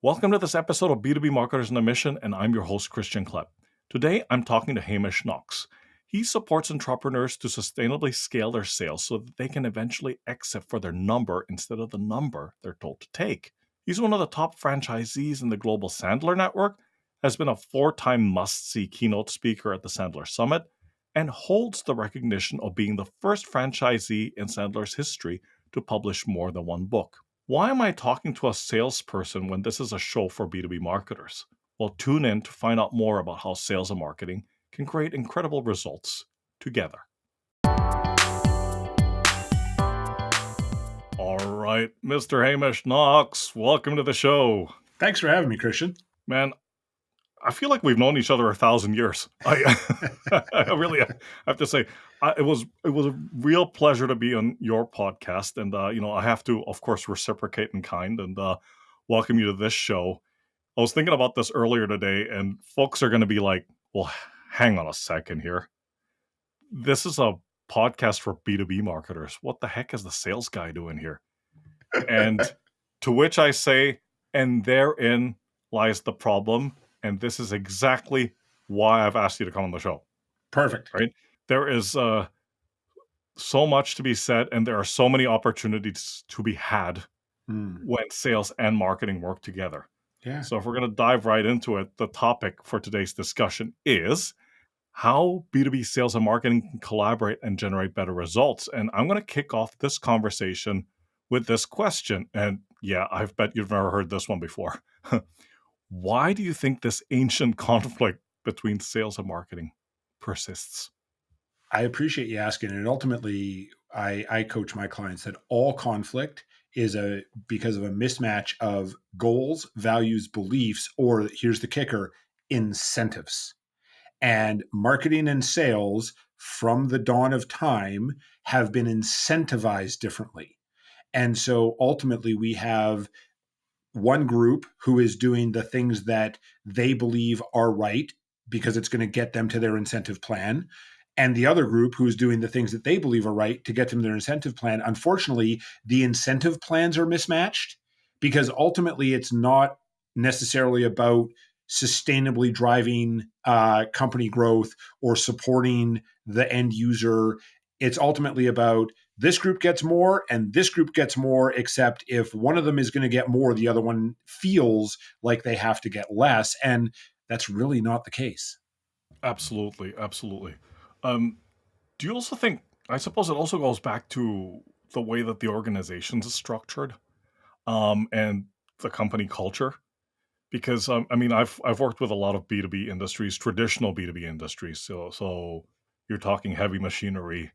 Welcome to this episode of B2B Marketers on a Mission, and I'm your host, Christian Klepp. Today, I'm talking to Hamish Knox. He supports entrepreneurs to sustainably scale their sales so that they can eventually exit for their number instead of the number they're told to take. He's one of the top franchisees in the global Sandler network, has been a 4-time must-see keynote speaker at the Sandler Summit, and holds the recognition of being the first franchisee in Sandler's history to publish more than one book. Why am I talking to a salesperson when this is a show for B2B marketers? Well, tune in to find out more about how sales and marketing can create incredible results together. All right, Mr. Hamish Knox, welcome to the show. Thanks for having me, Christian. Man, I feel like we've known each other 1,000 years. I really have to say, it was a real pleasure to be on your podcast, and I have to, of course, reciprocate in kind and welcome you to this show. I was thinking about this earlier today, and folks are going to be like, "Well, hang on a second here. This is a podcast for B2B marketers. What the heck is the sales guy doing here?" And to which I say, and therein lies the problem. And this is exactly why I've asked you to come on the show. Perfect. Right? There is so much to be said, and there are so many opportunities to be had when sales and marketing work together. Yeah. So if we're going to dive right into it, the topic for today's discussion is how B2B sales and marketing can collaborate and generate better results. And I'm going to kick off this conversation with this question. And yeah, I bet you've never heard this one before. Why do you think this ancient conflict between sales and marketing persists? I appreciate you asking. And ultimately, I coach my clients that all conflict is because of a mismatch of goals, values, beliefs, or here's the kicker, incentives. And marketing and sales from the dawn of time have been incentivized differently. And so ultimately, we have one group who is doing the things that they believe are right because it's going to get them to their incentive plan, and the other group who's doing the things that they believe are right to get them their incentive plan. Unfortunately, the incentive plans are mismatched because ultimately it's not necessarily about sustainably driving company growth or supporting the end user. It's ultimately about this group gets more and this group gets more, except if one of them is going to get more, the other one feels like they have to get less. And that's really not the case. Absolutely. Do you also think, I suppose it also goes back to the way that the organization is structured and the company culture? Because, I've worked with a lot of B2B industries, traditional B2B industries. So you're talking heavy machinery,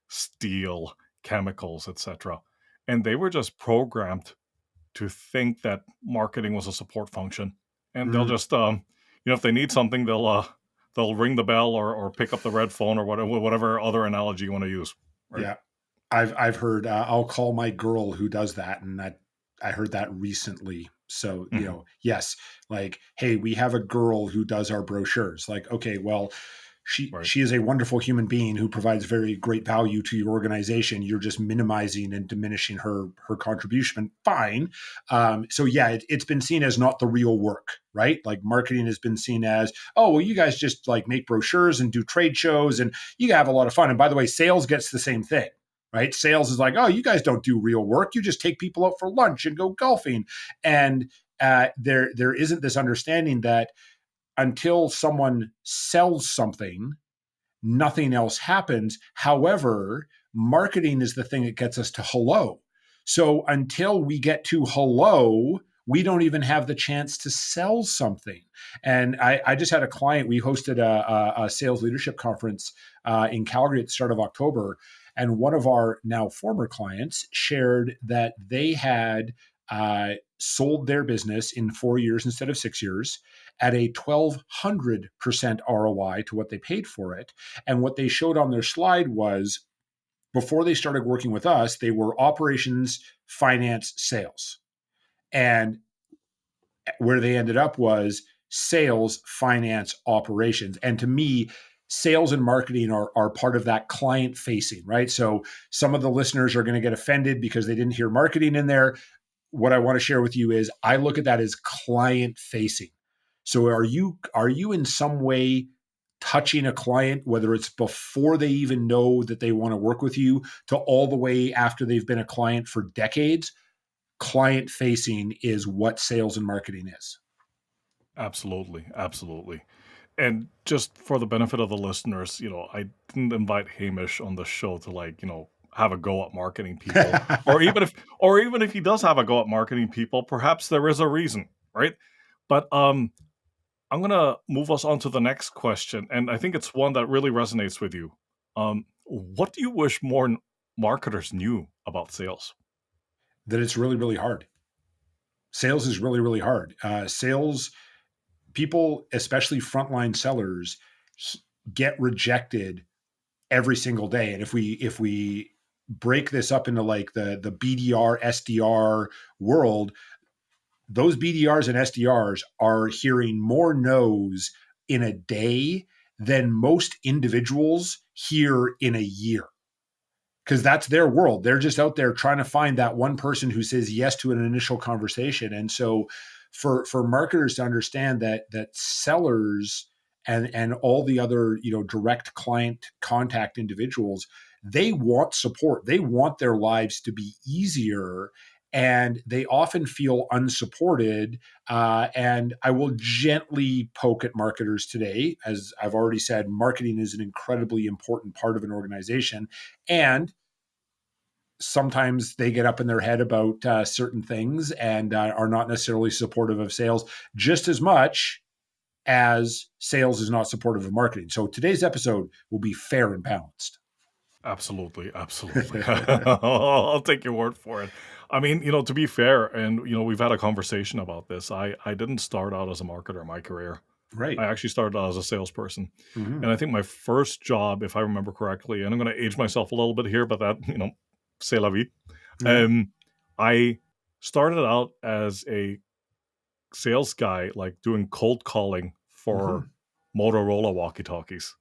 steel, chemicals, etc. And they were just programmed to think that marketing was a support function, and they'll just, if they need something, they'll ring the bell or pick up the red phone or whatever other analogy you want to use. Right? Yeah, I've heard. I'll call my girl who does that, and I heard that recently. So yes, like, hey, we have a girl who does our brochures. Like, okay, well, she is a wonderful human being who provides very great value to your organization. You're just minimizing and diminishing her contribution. Fine. So yeah, it's been seen as not the real work, right? Like marketing has been seen as, oh, well, you guys just like make brochures and do trade shows and you have a lot of fun. And by the way, sales gets the same thing. Right? Sales is like, oh, you guys don't do real work. You just take people out for lunch and go golfing. And there isn't this understanding that until someone sells something, nothing else happens. However, marketing is the thing that gets us to hello. So until we get to hello, we don't even have the chance to sell something. And I just had a client, we hosted a sales leadership conference in Calgary at the start of October. And one of our now former clients shared that they had sold their business in 4 years instead of 6 years at a 1,200% ROI to what they paid for it. And what they showed on their slide was before they started working with us, they were operations, finance, sales. And where they ended up was sales, finance, operations. And to me, sales and marketing are part of that client facing, right? So some of the listeners are going to get offended because they didn't hear marketing in there. what I want to share with you is I look at that as client facing. So are you in some way touching a client, whether it's before they even know that they want to work with you to all the way after they've been a client for decades? Client facing is what sales and marketing is. Absolutely, absolutely. And just for the benefit of the listeners, I didn't invite Hamish on the show to have a go at marketing people, or even if he does have a go at marketing people, perhaps there is a reason, right? But I'm gonna move us on to the next question, and I think it's one that really resonates with you. What do you wish more marketers knew about sales? That it's really, really hard. Sales is really, really hard. Sales people, especially frontline sellers, get rejected every single day. And if we break this up into like the BDR SDR world, those BDRs and SDRs are hearing more no's in a day than most individuals hear in a year, because that's their world. They're just out there trying to find that one person who says yes to an initial conversation. And so for marketers to understand that sellers and all the other, direct client contact individuals, they want support. They want their lives to be easier, and they often feel unsupported. And I will gently poke at marketers today. As I've already said, marketing is an incredibly important part of an organization. And sometimes they get up in their head about certain things and are not necessarily supportive of sales just as much as sales is not supportive of marketing. So today's episode will be fair and balanced. Absolutely, absolutely. I'll take your word for it. I mean, to be fair, and we've had a conversation about this. I didn't start out as a marketer in my career. I Right. actually started out as a salesperson. Mm-hmm. And I think my first job, if I remember correctly, and I'm going to age myself a little bit here, but that, c'est la vie. Yeah. Um, I started out as a sales guy, like doing cold calling for Mm-hmm. Motorola walkie-talkies.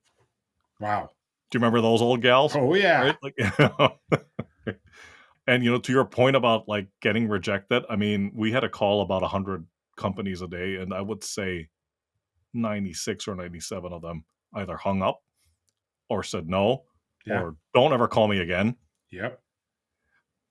Wow. Do you remember those old gals? Oh yeah. Right? Like, and to your point about like getting rejected, I mean, we had a call about 100 companies a day, and I would say 96 or 97 of them either hung up or said no Yeah. or don't ever call me again. Yep.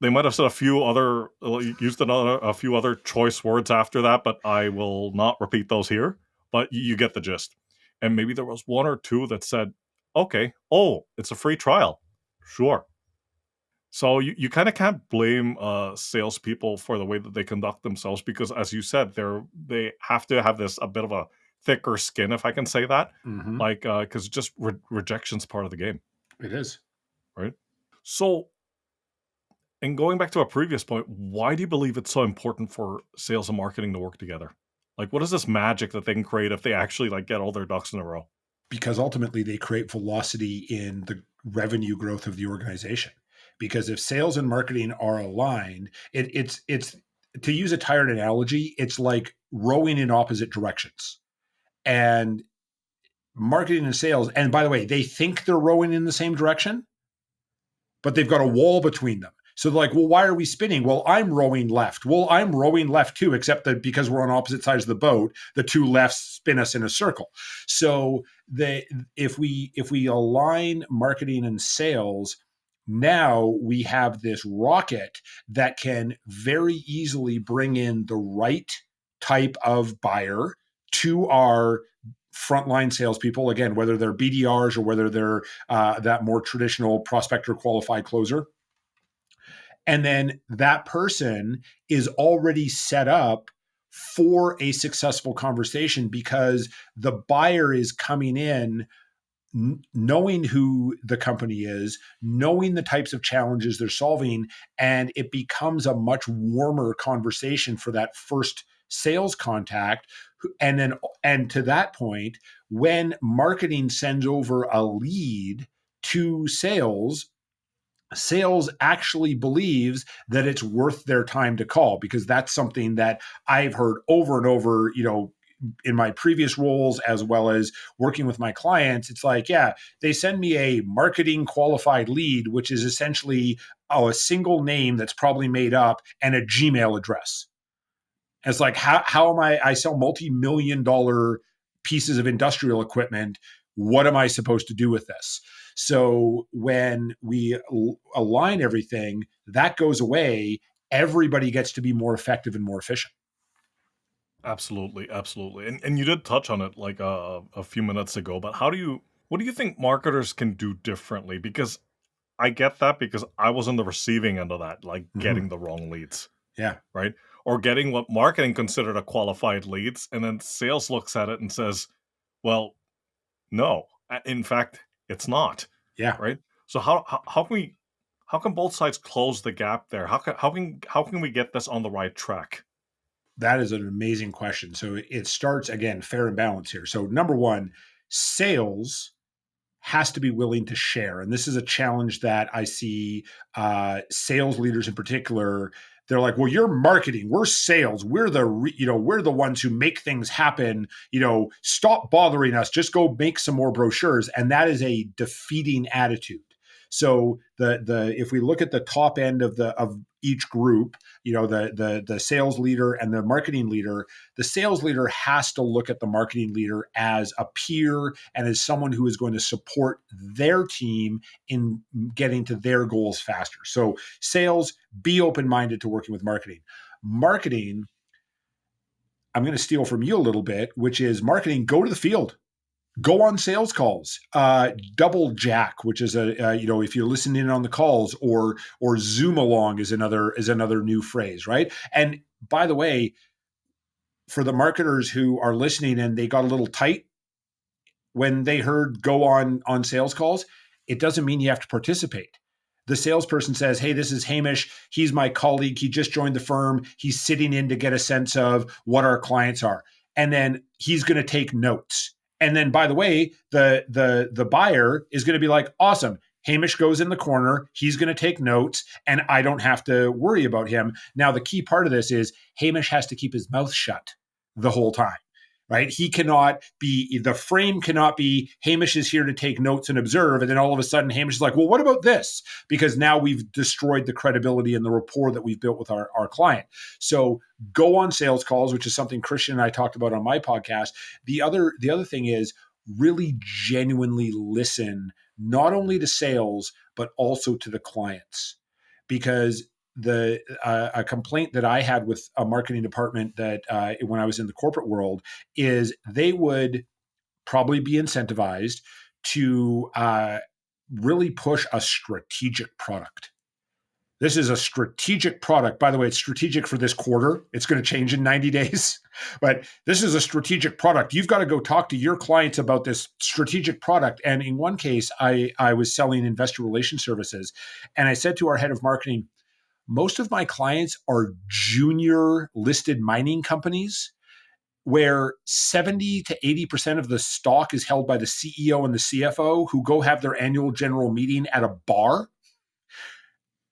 They might have said used a few other choice words after that, but I will not repeat those here. But you get the gist. And maybe there was one or two that said, okay, oh, it's a free trial. Sure. So you kind of can't blame salespeople for the way that they conduct themselves because, as you said, they have to have this a bit of a thicker skin, if I can say that, Mm-hmm. like because just rejection's part of the game, It is. right? So, and going back to a previous point, why do you believe it's so important for sales and marketing to work together? Like, what is this magic that they can create if they actually like get all their ducks in a row? Because ultimately they create velocity in the revenue growth of the organization. Because if sales and marketing are aligned, it's to use a tired analogy, it's like rowing in opposite directions. And marketing and sales, and by the way, they think they're rowing in the same direction, but they've got a wall between them. So they're like, well, why are we spinning? Well, I'm rowing left. Well, I'm rowing left too, except that because we're on opposite sides of the boat, the two lefts spin us in a circle. So if we align marketing and sales, now we have this rocket that can very easily bring in the right type of buyer to our frontline salespeople. Again, whether they're BDRs or whether they're that more traditional prospector qualified closer. And then that person is already set up for a successful conversation because the buyer is coming in knowing who the company is, knowing the types of challenges they're solving, and it becomes a much warmer conversation for that first sales contact. And to that point, when marketing sends over a lead to sales, sales actually believes that it's worth their time to call, because that's something that I've heard over and over, in my previous roles, as well as working with my clients, it's like, yeah, they send me a marketing qualified lead, which is essentially a single name that's probably made up and a Gmail address. And it's like, how am I sell multi-million dollar pieces of industrial equipment. What am I supposed to do with this? So when we align everything, that goes away. Everybody gets to be more effective and more efficient. Absolutely, absolutely. And you did touch on it like a few minutes ago, but what do you think marketers can do differently? Because I get that because I was on the receiving end of that, like Mm-hmm. getting the wrong leads, Yeah. right? Or getting what marketing considered a qualified leads, and then sales looks at it and says, well, no, in fact, it's not, Yeah. right? So how can both sides close the gap there? How can we get this on the right track? That is an amazing question. So it starts again, fair and balanced here. So number one, sales has to be willing to share. And this is a challenge that I see sales leaders in particular. They're like, well, you're marketing, we're sales, we're we're the ones who make things happen. Stop bothering us, just go make some more brochures. And that is a defeating attitude. So the if we look at the top end of each group, the sales leader and the marketing leader, the sales leader has to look at the marketing leader as a peer and as someone who is going to support their team in getting to their goals faster. So sales, be open-minded to working with marketing. Marketing, I'm going to steal from you a little bit, which is marketing, go to the field. Go on sales calls, double jack, which is if you're listening in on the calls, or Zoom along is another new phrase, right? And by the way, for the marketers who are listening and they got a little tight when they heard go on sales calls, it doesn't mean you have to participate. The salesperson says, hey, this is Hamish. He's my colleague. He just joined the firm. He's sitting in to get a sense of what our clients are. And then he's going to take notes. And then, by the way, the buyer is going to be like, awesome. Hamish goes in the corner. He's going to take notes, and I don't have to worry about him. Now, the key part of this is Hamish has to keep his mouth shut the whole time, right? The frame cannot be Hamish is here to take notes and observe. And then all of a sudden, Hamish is like, well, what about this? Because now we've destroyed the credibility and the rapport that we've built with our client. So go on sales calls, which is something Christian and I talked about on my podcast. The other thing is really genuinely listen, not only to sales, but also to the clients. Because a complaint that I had with a marketing department that when I was in the corporate world is they would probably be incentivized to really push a strategic product. This is a strategic product. By the way, it's strategic for this quarter. It's going to change in 90 days. But this is a strategic product. You've got to go talk to your clients about this strategic product. And in one case, I was selling investor relations services. And I said to our head of marketing, most of my clients are junior listed mining companies where 70 to 80% of the stock is held by the CEO and the CFO who go have their annual general meeting at a bar.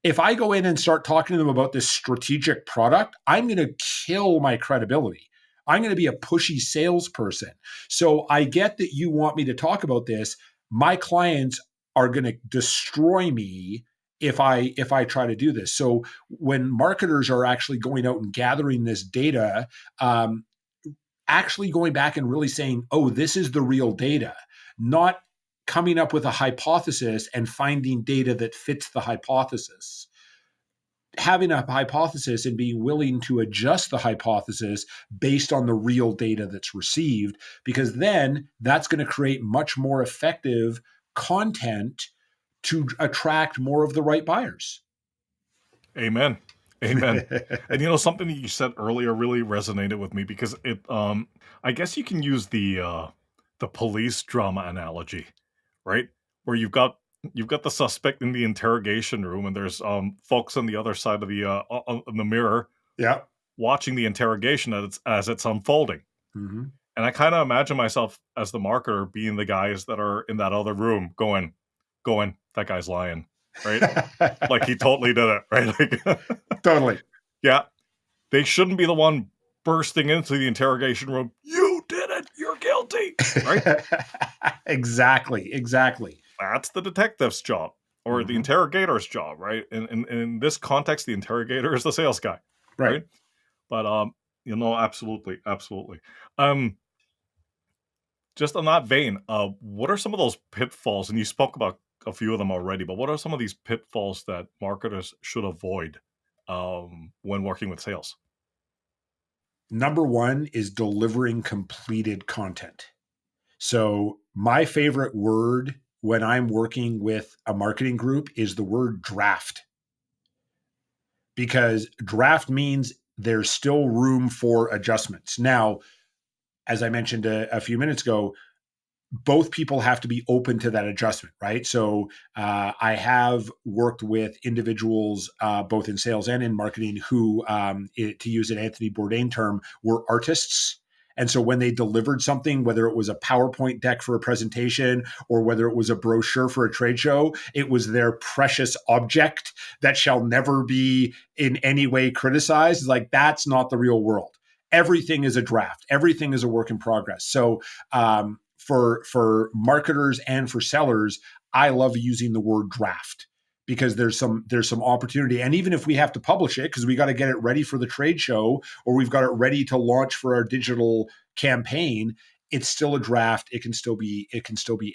If I go in and start talking to them about this strategic product, I'm going to kill my credibility. I'm going to be a pushy salesperson. So I get that you want me to talk about this. My clients are going to destroy me if I try to do this. So when marketers are actually going out and gathering this data, actually going back and really saying, oh, this is the real data, not coming up with a hypothesis and finding data that fits the hypothesis. Having a hypothesis and being willing to adjust the hypothesis based on the real data that's received, because then that's going to create much more effective content to attract more of the right buyers. Amen. Amen. And something that you said earlier really resonated with me because I guess you can use the police drama analogy, right? Where you've got the suspect in the interrogation room and there's folks on the other side of the mirror Yeah. watching the interrogation as it's unfolding. Mm-hmm. And I kind of imagine myself as the marketer being the guys that are in that other room going, that guy's lying, right? Like he totally did it, right? Like, Totally. yeah, they shouldn't be the one bursting into the interrogation room. You guilty, right? Exactly. That's the detective's job or the Hmm. interrogator's job, right? In this context, the interrogator is the sales guy, Right. right? But absolutely, absolutely. Um, just on that vein, what are some of those pitfalls? And you spoke about a few of them already, but what are some of these pitfalls that marketers should avoid when working with sales? Number one is delivering completed content. So, my favorite word when I'm working with a marketing group is the word draft, because draft means there's still room for adjustments. Now, as I mentioned a few minutes ago, both people have to be open to that adjustment, right? So I have worked with individuals, both in sales and in marketing, who, to use an Anthony Bourdain term, were artists. And so when they delivered something, whether it was a PowerPoint deck for a presentation or whether it was a brochure for a trade show, it was their precious object that shall never be in any way criticized. Like, that's not the real world. Everything is a draft. Everything is a work in progress. So for marketers and for sellers, I love using the word draft because there's some opportunity. And even if we have to publish it because we got to get it ready for the trade show or we've got it ready to launch for our digital campaign, it's still a draft. It can still be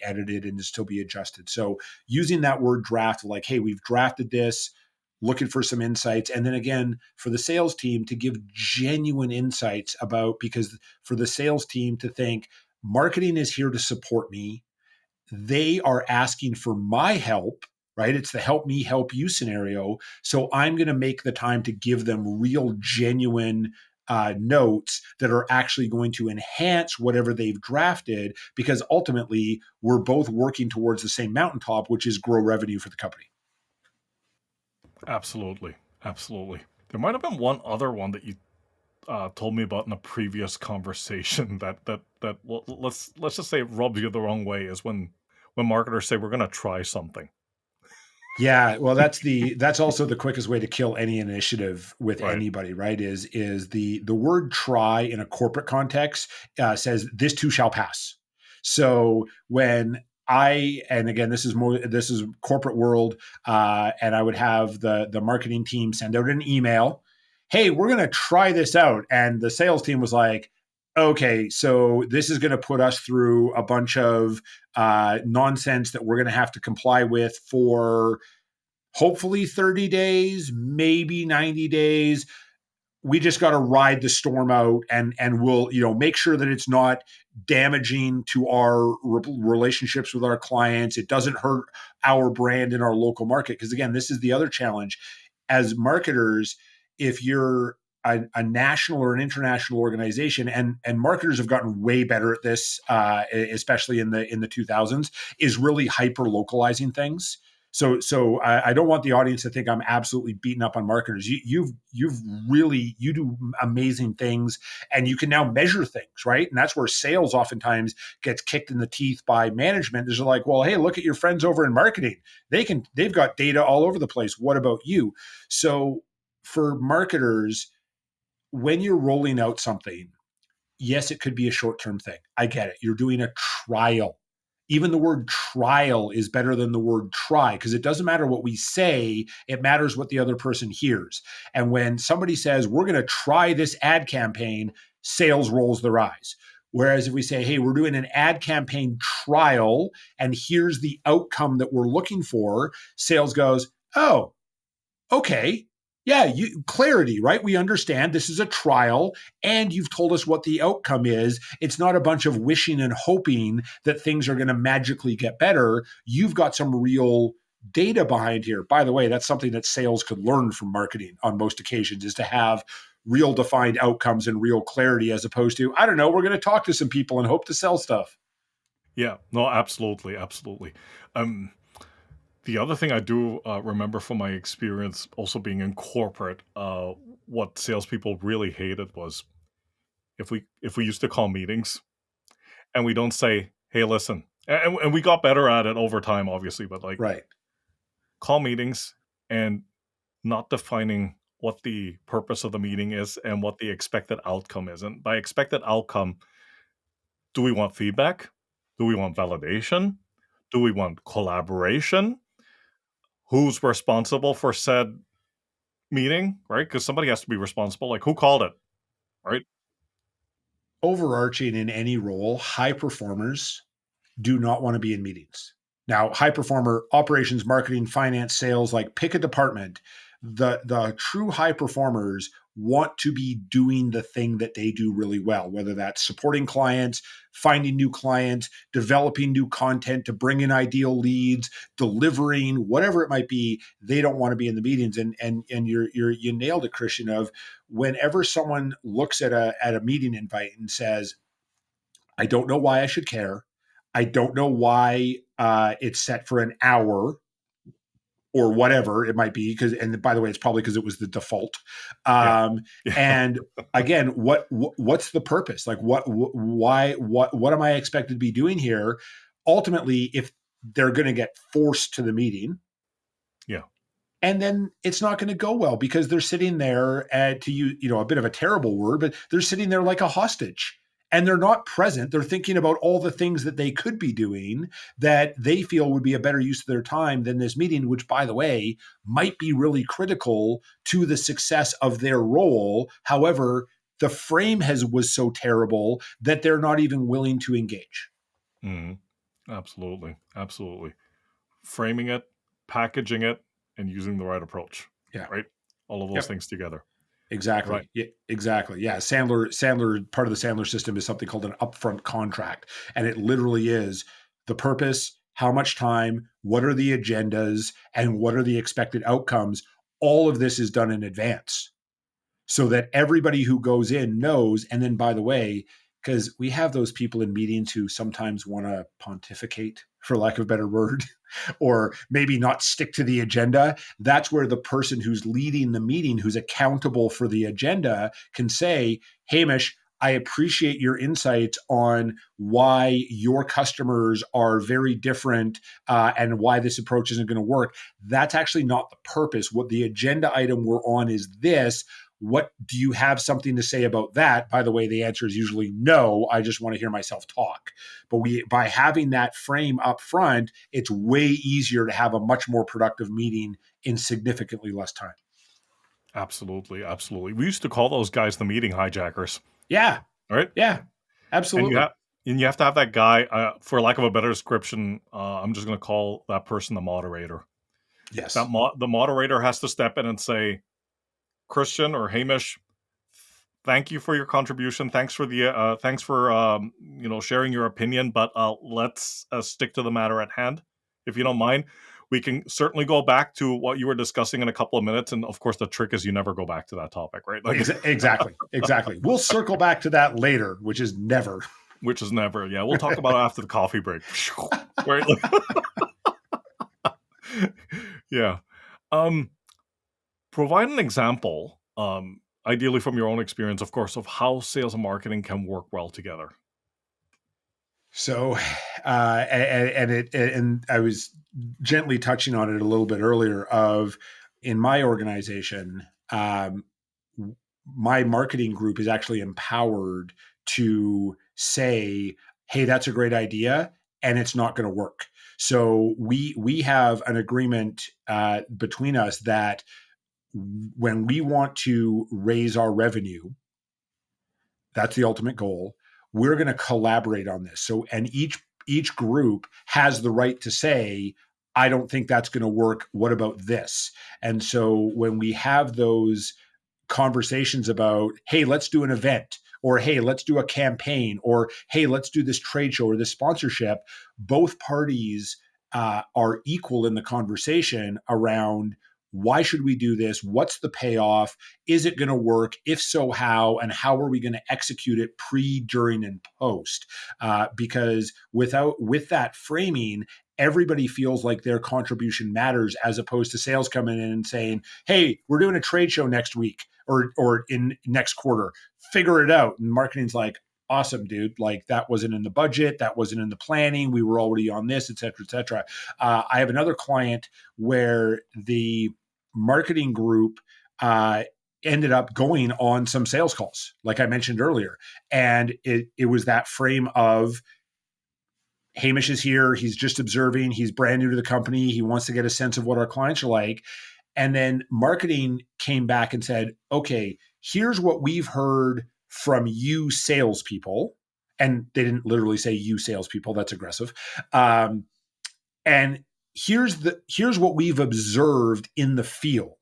edited and still be adjusted. So using that word draft, like, hey, we've drafted this, looking for some insights. And then again, for the sales team to give genuine insights about, because for the sales team to think, marketing is here to support me. They are asking for my help, right? It's the help me help you scenario. So I'm going to make the time to give them real, genuine notes that are actually going to enhance whatever they've drafted, because ultimately we're both working towards the same mountaintop, which is grow revenue for the company. Absolutely, absolutely. There might have been one other one that you told me about in a previous conversation let's just say it rubs you the wrong way is when marketers say we're going to try something, Yeah, well, that's also the quickest way to kill any initiative with right? anybody, right? Is the word "try" in a corporate context says this too shall pass. So when and again, this is corporate world, and I would have the marketing team send out an email, hey, we're going to try this out, and the sales team was like, okay, so this is going to put us through a bunch of nonsense that we're going to have to comply with for hopefully 30 days, maybe 90 days. We just got to ride the storm out, and we'll, make sure that it's not damaging to our relationships with our clients. It doesn't hurt our brand in our local market, because again, this is the other challenge as marketers. If you're a national or an international organization, and marketers have gotten way better at this, especially in the 2000s, is really hyper localizing things. So I don't want the audience to think I'm absolutely beating up on marketers. You do amazing things, and you can now measure things, right? And that's where sales oftentimes gets kicked in the teeth by management. They're like, well, hey, look at your friends over in marketing. They've got data all over the place. What about you? So for marketers, when you're rolling out something, yes, it could be a short term thing. I get it. You're doing a trial. Even the word trial is better than the word try, because it doesn't matter what we say, it matters what the other person hears. And when somebody says, we're going to try this ad campaign, sales rolls their eyes. Whereas if we say, hey, we're doing an ad campaign trial and here's the outcome that we're looking for, sales goes, oh, okay. Yeah, clarity, right? We understand this is a trial and you've told us what the outcome is. It's not a bunch of wishing and hoping that things are going to magically get better. You've got some real data behind here. By the way, that's something that sales could learn from marketing on most occasions, is to have real defined outcomes and real clarity, as opposed to, I don't know, we're going to talk to some people and hope to sell stuff. Yeah, no, absolutely, absolutely. um the other thing I do remember from my experience also being in corporate, what salespeople really hated was if we used to call meetings and we don't say, "Hey, listen," and we got better at it over time, obviously, but like Right. call meetings and not defining what the purpose of the meeting is and what the expected outcome is. And by expected outcome, Do we want feedback? Do we want validation? Do we want collaboration? Who's responsible for said meeting, right? Because somebody has to be responsible. Like, who called it, right? Overarching in any role, high performers do not want to be in meetings. Now, high performer, operations, marketing, finance, sales, like pick a department. The true high performers want to be doing the thing that they do really well, whether that's supporting clients, finding new clients, developing new content to bring in ideal leads, delivering, whatever it might be. They don't want to be in the meetings. And you nailed it, Christian, of whenever someone looks at a meeting invite and says, I don't know why I should care. I don't know why it's set for an hour or whatever it might be. Because, and by the way, it's probably because it was the default. Yeah. And again, what's the purpose? Like, what am I expected to be doing here? Ultimately, if they're going to get forced to the meeting, Yeah. and then it's not going to go well because they're sitting there to use, a bit of a terrible word, but they're sitting there like a hostage and they're not present. They're thinking about all the things that they could be doing that they feel would be a better use of their time than this meeting, which, by the way, might be really critical to the success of their role. However, the frame was so terrible that they're not even willing to engage. Mhm. Absolutely. Framing it, packaging it, and using the right approach. Yeah. Right? All of those Yep. things together. Right. Exactly. Yeah, exactly. Yeah. Sandler, part of the Sandler system is something called an upfront contract. And it literally is the purpose, how much time, what are the agendas, and what are the expected outcomes. All of this is done in advance so that everybody who goes in knows. And then, by the way, because we have those people in meetings who sometimes want to pontificate, for lack of a better word, or maybe not stick to the agenda. That's where the person who's leading the meeting, who's accountable for the agenda, can say, Hamish, I appreciate your insights on why your customers are very different and why this approach isn't going to work. That's actually not the purpose. What the agenda item we're on is this. What do you have something to say about that? By the way, the answer is usually no. I just want to hear myself talk. But by having that frame up front, it's way easier to have a much more productive meeting in significantly less time. Absolutely. We used to call those guys the meeting hijackers. Yeah. Right? Yeah. And Absolutely. you have to have that guy, for lack of a better description, I'm just going to call that person the moderator. Yes. The moderator has to step in and say, Christian or Hamish, thank you for your contribution. Thanks for sharing your opinion. But let's stick to the matter at hand, if you don't mind. We can certainly go back to what you were discussing in a couple of minutes, and of course, the trick is you never go back to that topic, right? Like Exactly. We'll circle back to that later, which is never. which is never. Yeah, we'll talk about it after the coffee break. Right? Yeah. Provide an example, ideally from your own experience, of course, of how sales and marketing can work well together. So, and I was gently touching on it a little bit earlier. Of in my organization, my marketing group is actually empowered to say, "Hey, that's a great idea," and it's not going to work. So we have an agreement between us that when we want to raise our revenue, that's the ultimate goal. We're going to collaborate on this. So, and each group has the right to say, I don't think that's going to work. What about this? And so when we have those conversations about, hey, let's do an event, or hey, let's do a campaign, or hey, let's do this trade show or this sponsorship, both parties are equal in the conversation around why should we do this? What's the payoff? Is it going to work? If so, how? And how are we going to execute it pre, during, and post? Because with that framing, everybody feels like their contribution matters, as opposed to sales coming in and saying, hey, we're doing a trade show next week or in next quarter. Figure it out. And marketing's like, awesome, dude. Like, that wasn't in the budget. That wasn't in the planning. We were already on this, et cetera, et cetera. I have another client where the marketing group ended up going on some sales calls, like I mentioned earlier. And it was that frame of Hamish is here. He's just observing. He's brand new to the company. He wants to get a sense of what our clients are like. And then marketing came back and said, okay, here's what we've heard from you salespeople. And they didn't literally say you salespeople. That's aggressive. And here's what we've observed in the field.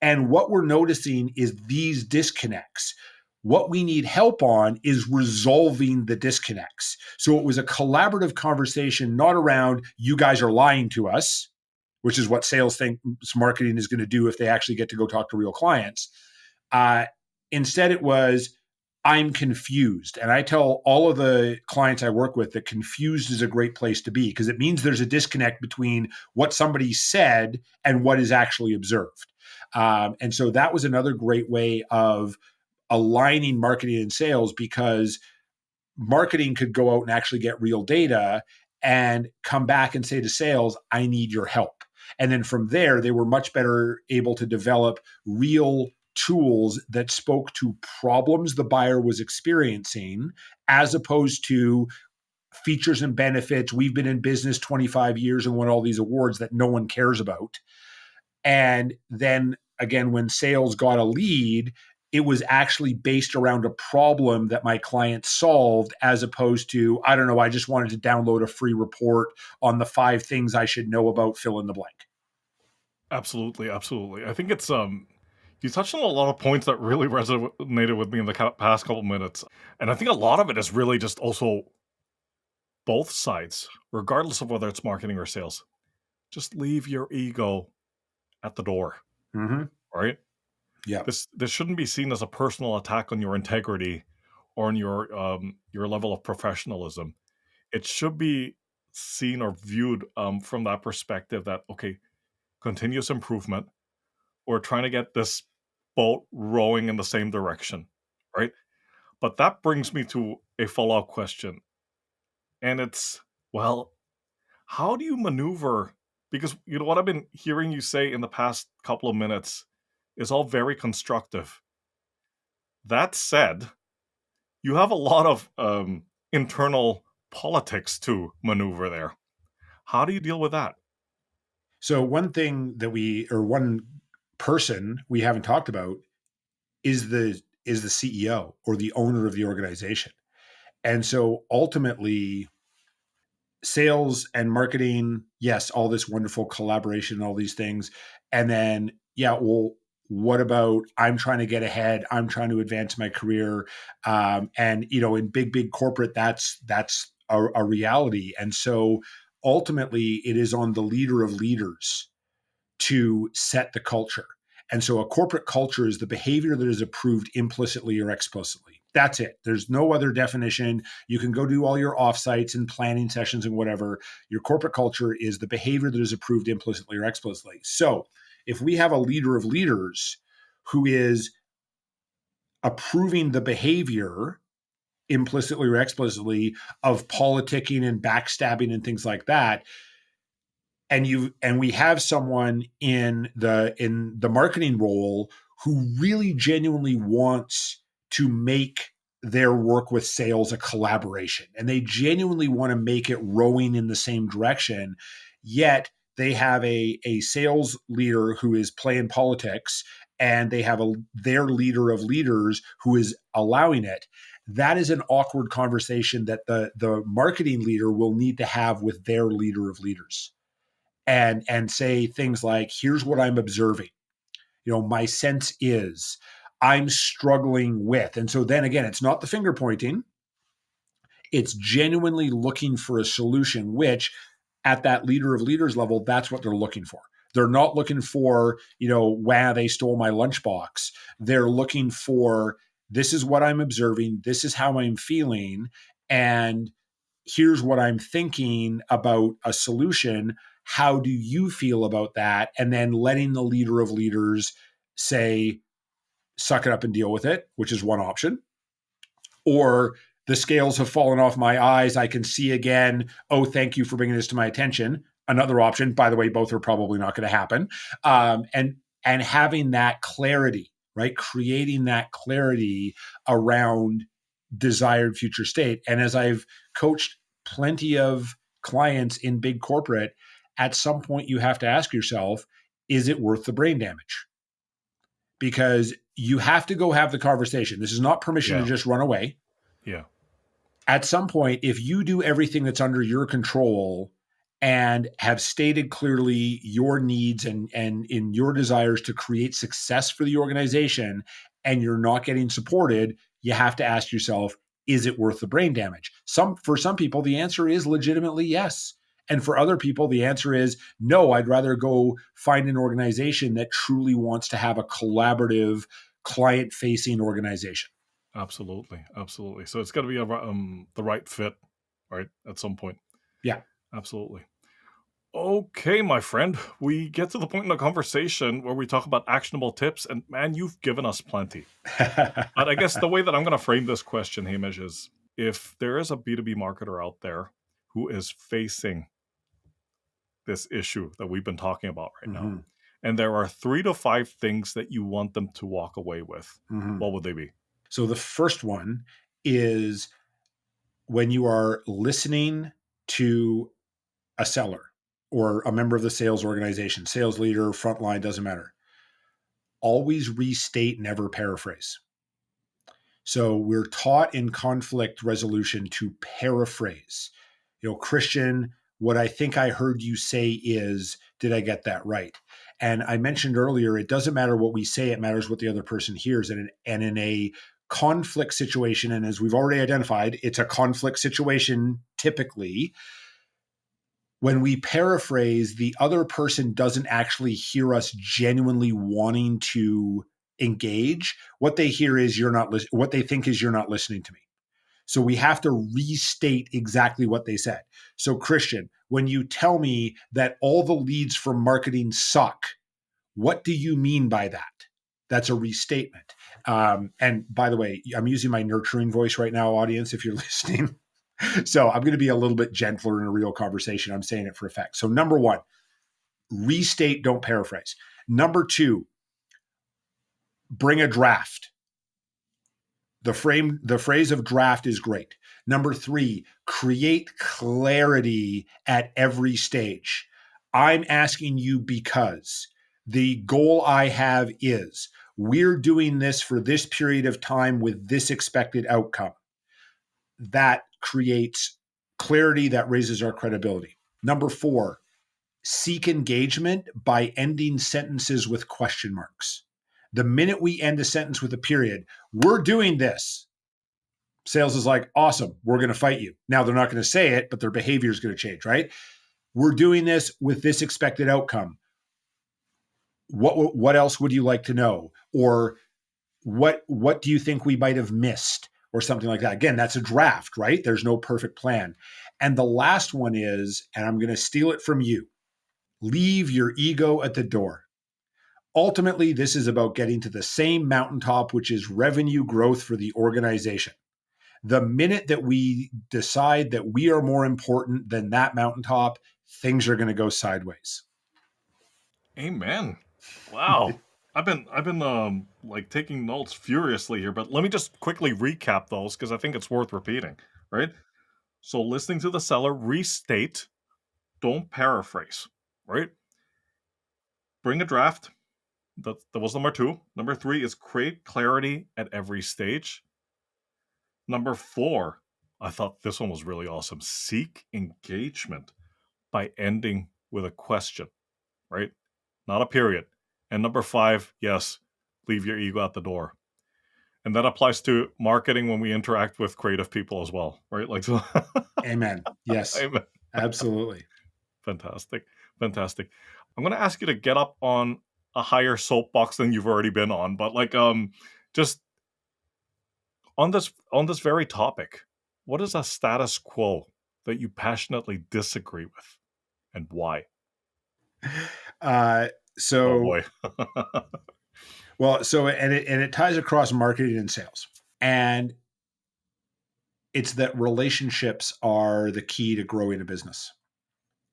And what we're noticing is these disconnects. What we need help on is resolving the disconnects. So it was a collaborative conversation, not around you guys are lying to us, which is what sales thinks marketing is going to do if they actually get to go talk to real clients. Instead, it was, I'm confused. And I tell all of the clients I work with that confused is a great place to be because it means there's a disconnect between what somebody said and what is actually observed. And so that was another great way of aligning marketing and sales, because marketing could go out and actually get real data and come back and say to sales, I need your help. And then from there, they were much better able to develop real tools that spoke to problems the buyer was experiencing, as opposed to features and benefits. We've been in business 25 years and won all these awards that no one cares about. And then again, when sales got a lead, it was actually based around a problem that my client solved, as opposed to, I don't know, I just wanted to download a free report on the 5 things I should know about fill in the blank. Absolutely, absolutely. I think it's you touched on a lot of points that really resonated with me in the past couple minutes, and I think a lot of it is really just also both sides, regardless of whether it's marketing or sales. Just leave your ego at the door, right? Yeah. This shouldn't be seen as a personal attack on your integrity or on your level of professionalism. It should be seen or viewed from that perspective that, okay, continuous improvement, or trying to get this boat rowing in the same direction, right? But that brings me to a follow-up question. And it's, well, how do you maneuver? Because you know what I've been hearing you say in the past couple of minutes is all very constructive. That said, you have a lot of internal politics to maneuver there. How do you deal with that? So one thing that one person we haven't talked about is the CEO or the owner of the organization. And so ultimately, sales and marketing, yes, all this wonderful collaboration, all these things. And then, yeah, well, what about I'm trying to get ahead, I'm trying to advance my career, and in big corporate, that's a reality. And so ultimately, it is on the leader of leaders to set the culture. And so a corporate culture is the behavior that is approved implicitly or explicitly. That's it. There's no other definition. You can go do all your offsites and planning sessions and whatever. Your corporate culture is the behavior that is approved implicitly or explicitly. So if we have a leader of leaders who is approving the behavior implicitly or explicitly of politicking and backstabbing and things like that, and we have someone in the marketing role who really genuinely wants to make their work with sales a collaboration, and they genuinely want to make it rowing in the same direction, yet they have a sales leader who is playing politics, and they have their leader of leaders who is allowing it. That is an awkward conversation that the marketing leader will need to have with their leader of leaders, and say things like, here's what I'm observing, my sense is, I'm struggling with. And so then again, it's not the finger pointing, it's genuinely looking for a solution, which at that leader of leaders level, that's what they're looking for. They're not looking for, wow, they stole my lunchbox. They're looking for, this is what I'm observing, this is how I'm feeling, and here's what I'm thinking about a solution. How do you feel about that? And then letting the leader of leaders say, suck it up and deal with it, which is one option. Or the scales have fallen off my eyes, I can see again. Oh, thank you for bringing this to my attention. Another option, by the way, both are probably not going to happen. And having that clarity right? Creating that clarity around desired future state. And as I've coached plenty of clients in big corporate, at some point you have to ask yourself, is it worth the brain damage? Because you have to go have the conversation. This is not permission to Yeah. just run away. Yeah. At some point, if you do everything that's under your control and have stated clearly your needs and in your desires to create success for the organization, and you're not getting supported, you have to ask yourself, is it worth the brain damage? For some people, the answer is legitimately yes. And for other people, the answer is no, I'd rather go find an organization that truly wants to have a collaborative, client facing organization. Absolutely. Absolutely. So it's got to be the right fit, right? At some point. Yeah. Absolutely. Okay, my friend, we get to the point in the conversation where we talk about actionable tips, and man, you've given us plenty. But I guess the way that I'm going to frame this question, Hamish, is if there is a B2B marketer out there who is facing this issue that we've been talking about right now, and there are 3 to 5 things that you want them to walk away with, what would they be? So the first one is when you are listening to a seller or a member of the sales organization, sales leader, frontline, doesn't matter. Always restate, never paraphrase. So we're taught in conflict resolution to paraphrase. Christian, what I think I heard you say is, did I get that right? And I mentioned earlier, it doesn't matter what we say, it matters what the other person hears. And in a conflict situation, and as we've already identified, it's a conflict situation typically. When we paraphrase, the other person doesn't actually hear us genuinely wanting to engage. What they hear is what they think is you're not listening to me. So we have to restate exactly what they said. So Christian, when you tell me that all the leads from marketing suck, what do you mean by that? That's a restatement. And by the way, I'm using my nurturing voice right now, audience, if you're listening. So I'm going to be a little bit gentler in a real conversation. I'm saying it for effect. So number one, restate, don't paraphrase. Number two, bring a draft. The phrase of draft is great. Number three, create clarity at every stage. I'm asking you because the goal I have is we're doing this for this period of time with this expected outcome. That creates clarity, that raises our credibility. Number four, seek engagement by ending sentences with question marks. The minute we end a sentence with a period, we're doing this. Sales is like, awesome, we're going to fight you. Now they're not going to say it, but their behavior is going to change, right? We're doing this with this expected outcome. What else would you like to know? Or what do you think we might have missed? Or something like that. Again, that's a draft, right? There's no perfect plan. And the last one is, and I'm going to steal it from you, leave your ego at the door. Ultimately, this is about getting to the same mountaintop, which is revenue growth for the organization. The minute that we decide that we are more important than that mountaintop, things are going to go sideways. Amen. Wow. I've been like taking notes furiously here, but let me just quickly recap those because I think it's worth repeating, right? So listening to the seller, restate, don't paraphrase, right? Bring a draft. That was number two. Number three is create clarity at every stage. Number four, I thought this one was really awesome. Seek engagement by ending with a question, right? Not a period. And number five, yes, leave your ego at the door. And that applies to marketing when we interact with creative people as well, right? Like, so Amen. Yes, Amen. absolutely. Fantastic. Fantastic. I'm going to ask you to get up on a higher soapbox than you've already been on, but like, just on this very topic, what is a status quo that you passionately disagree with and why? Uh, Oh so, boy. and it ties across marketing and sales. And it's that relationships are the key to growing a business.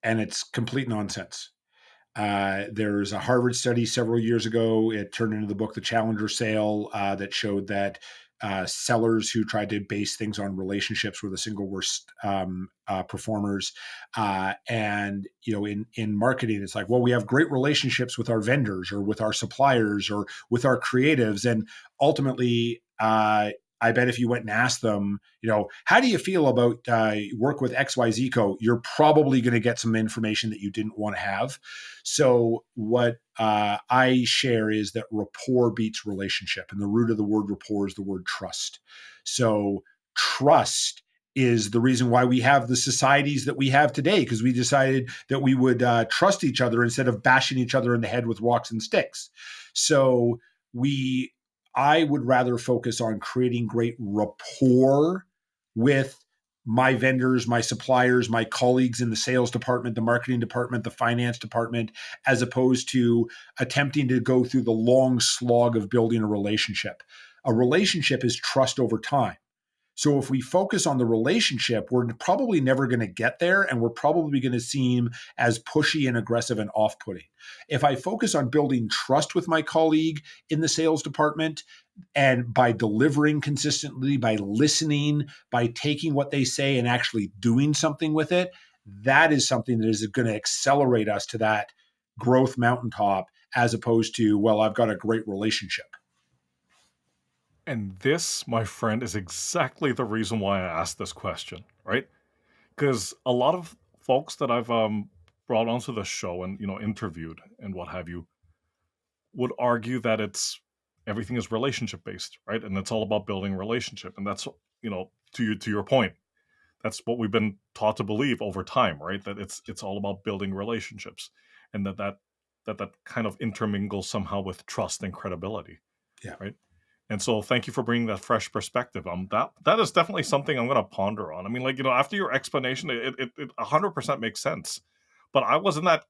And it's complete nonsense. There's a Harvard study several years ago. It turned into the book The Challenger Sale that showed that sellers who tried to base things on relationships were the single worst performers. And in marketing, it's like, well, we have great relationships with our vendors or with our suppliers or with our creatives, and ultimately, I bet if you went and asked them, how do you feel about work with XYZ Co., you're probably going to get some information that you didn't want to have. So what I share is that rapport beats relationship. And the root of the word rapport is the word trust. So trust is the reason why we have the societies that we have today, because we decided that we would trust each other instead of bashing each other in the head with rocks and sticks. So I would rather focus on creating great rapport with my vendors, my suppliers, my colleagues in the sales department, the marketing department, the finance department, as opposed to attempting to go through the long slog of building a relationship. A relationship is trust over time. So if we focus on the relationship, we're probably never going to get there, and we're probably going to seem as pushy and aggressive and off-putting. If I focus on building trust with my colleague in the sales department, and by delivering consistently, by listening, by taking what they say and actually doing something with it, that is something that is going to accelerate us to that growth mountaintop, as opposed to, well, I've got a great relationship. And this, my friend, is exactly the reason why I asked this question, right? Because a lot of folks that I've brought onto the show and interviewed and what have you would argue that everything is relationship based, right? And it's all about building relationship, and that's to your point, that's what we've been taught to believe over time, right? That it's all about building relationships, and that kind of intermingles somehow with trust and credibility, Yeah. right? And so, thank you for bringing that fresh perspective. That is definitely something I'm going to ponder on. I mean, after your explanation, it 100% makes sense. But I was in that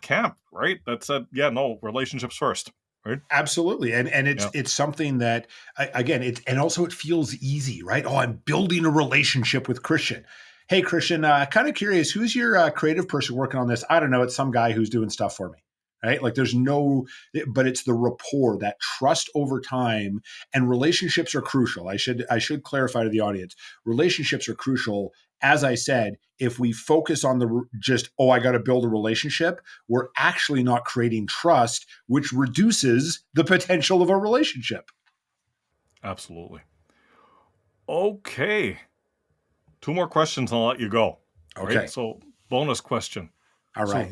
camp, right? That said, yeah, no, relationships first, right? Absolutely. And Yeah. it's something that again, and also it feels easy, right? Oh, I'm building a relationship with Christian. Hey, Christian, kind of curious, who's your creative person working on this? I don't know. It's some guy who's doing stuff for me, right? Like there's no, but it's the rapport, that trust over time, and relationships are crucial. I should clarify to the audience, relationships are crucial. As I said, if we focus on I got to build a relationship, we're actually not creating trust, which reduces the potential of a relationship. Absolutely. Okay. Two more questions and I'll let you go. Right? Okay. So, bonus question. All So right.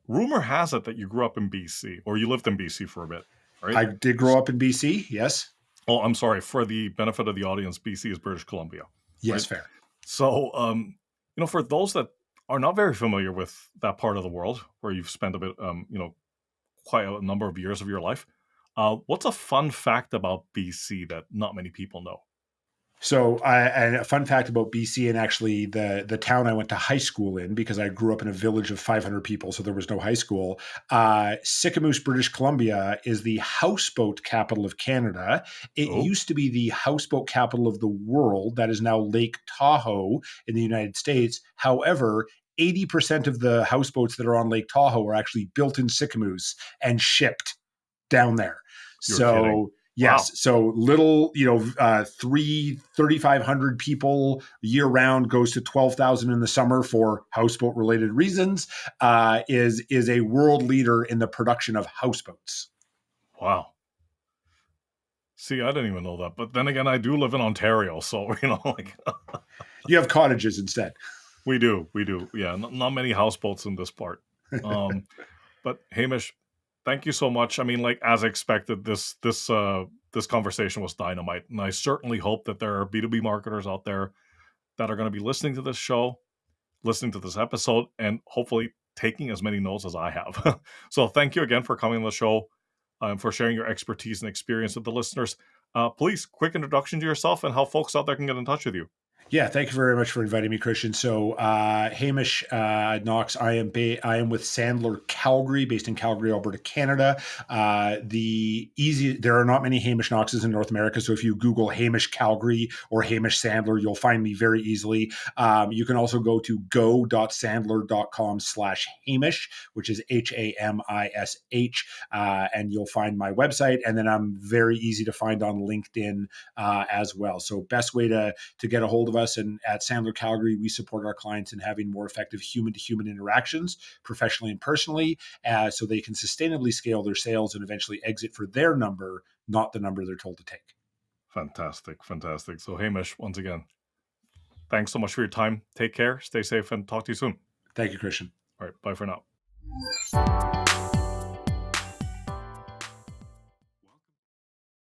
rumor has it that you grew up in BC, or you lived in BC for a bit, right? I did grow up in BC. Yes. Oh, I'm sorry. For the benefit of the audience, BC is British Columbia, Yes. right? Fair. So, for those that are not very familiar with that part of the world where you've spent a bit, quite a number of years of your life, what's a fun fact about BC that not many people know? So, and a fun fact about BC, and actually the town I went to high school in, because I grew up in a village of 500 people, so there was no high school. Sicamous, British Columbia, is the houseboat capital of Canada. It Oh, used to be the houseboat capital of the world. That is now Lake Tahoe in the United States. However, 80% of the houseboats that are on Lake Tahoe are actually built in Sicamous and shipped down there. you're kidding. So Wow. yes, so little, 3,500 people year round goes to 12,000 in the summer for houseboat related reasons. Is a world leader in the production of houseboats. Wow. See, I didn't even know that. But then again, I do live in Ontario, so You have cottages instead. we do. Yeah, not many houseboats in this part. Um, but Hamish, thank you so much. I mean, as expected, this conversation was dynamite, and I certainly hope that there are B2B marketers out there that are going to be listening to this show, listening to this episode, and hopefully taking as many notes as I have. So thank you again for coming on the show, for sharing your expertise and experience with the listeners. Please, quick introduction to yourself and how folks out there can get in touch with you. Yeah, thank you very much for inviting me, Christian. So, Hamish Knox, I am with Sandler Calgary, based in Calgary, Alberta, Canada. There are not many Hamish Knoxes in North America, so if you Google Hamish Calgary or Hamish Sandler, you'll find me very easily. You can also go to go.sandler.com/Hamish, which is Hamish, and you'll find my website. And then I'm very easy to find on LinkedIn as well. So, best way to get a hold of us. And at Sandler Calgary, we support our clients in having more effective human-to-human interactions, professionally and personally, so they can sustainably scale their sales and eventually exit for their number, not the number they're told to take. Fantastic, fantastic. So, Hamish, once again, thanks so much for your time. Take care, stay safe, and talk to you soon. Thank you, Christian. All right, bye for now.